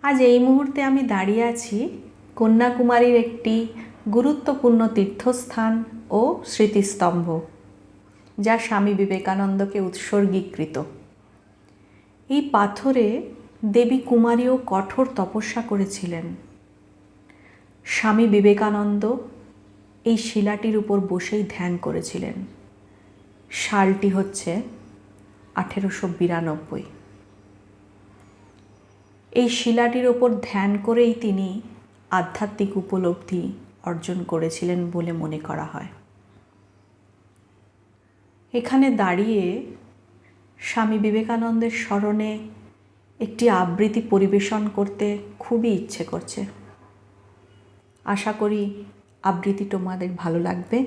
আজ এই মুহূর্তে আমি দাঁড়িয়ে আছি কন্যাকুমারীর একটি গুরুত্বপূর্ণ তীর্থস্থান ও স্মৃতিস্তম্ভ, যা স্বামী বিবেকানন্দকে উৎসর্গীকৃত। এই পাথরে দেবী কুমারীও কঠোর তপস্যা করেছিলেন। স্বামী বিবেকানন্দ এই শিলাটির উপর বসেই ধ্যান করেছিলেন। সালটি হচ্ছে 1892। এই শিলাটির ওপর ধ্যান করেই তিনি আধ্যাত্মিক উপলব্ধি অর্জন করেছিলেন বলে মনে করা হয়। এখানে দাঁড়িয়ে স্বামী বিবেকানন্দের স্মরণে একটি আবৃত্তি পরিবেশন করতে খুবই ইচ্ছে করছে। আশা করি আবৃত্তি তোমাদের ভালো লাগবে।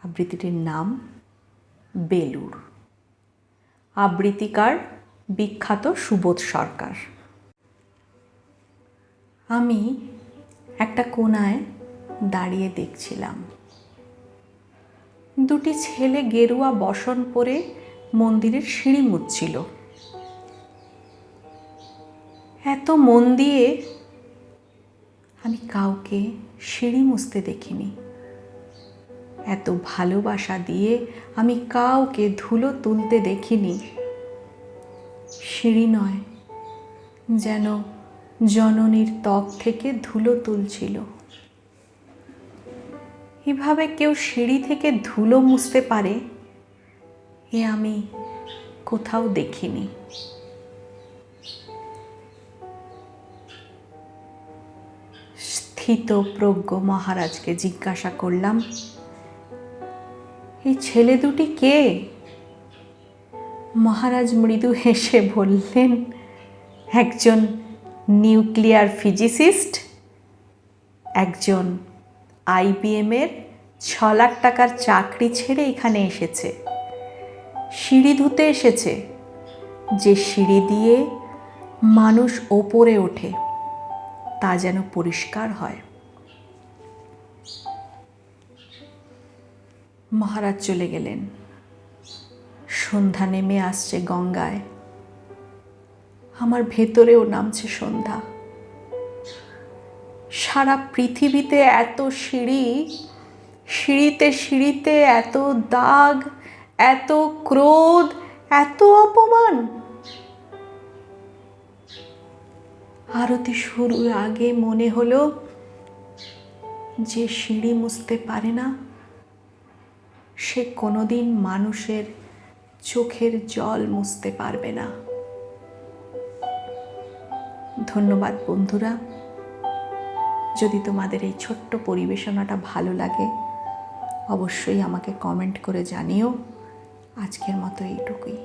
আবৃত্তিটির নাম বেলুড়। আবৃত্তিকার বিখ্যাত সুবোধ সরকার। আমি একটা কোণায় দাঁড়িয়ে দেখছিলাম। দুটি ছেলে গেরুয়া বসন পরে মন্দিরের সিঁড়ি মুছছিল। এত মন দিয়ে আমি কাউকে সিঁড়ি মুছতে দেখিনি। এত ভালোবাসা দিয়ে আমি কাউকে ধুলো তুলতে দেখিনি। সিঁড়ি নয়, যেন জননীর ত্বক থেকে ধুলো তুলছিল। এভাবে কেউ সিঁড়ি থেকে ধুলো মুছতে পারে এ আমি কোথাও দেখিনি। স্থিতপ্রজ্ঞ মহারাজকে জিজ্ঞাসা করলাম, এই ছেলে দুটি কে? মহারাজ মৃদু হেসে বললেন, একজন নিউক্লিয়ার ফিজিসিস্ট, একজন IBM-এর 6 লাখ টাকার চাকরি ছেড়ে এখানে এসেছে। সিঁড়ি ধুতে এসেছে, যে সিঁড়ি দিয়ে মানুষ ওপরে ওঠে তা যেন পরিষ্কার হয়। মহারাজ চলে গেলেন। সন্ধ্যা নেমে আসছে গঙ্গায়। আমার ভেতরেও নামছে সন্ধ্যা। সারা পৃথিবীতে এত সিঁড়ি, সিঁড়িতে সিঁড়িতে এত দাগ, এত ক্রোধ, এত অপমান। আরতি শুরুর আগে মনে হলো, যে সিঁড়ি মুছতে পারে না সে কোনোদিন মানুষের চোখের জল মুছতে পারবে না। ধন্যবাদ বন্ধুরা। যদি তোমাদের এই ছোট্ট পরিবেশনাটা ভালো লাগে অবশ্যই আমাকে কমেন্ট করে জানিও। আজকের মতো এইটুকুই।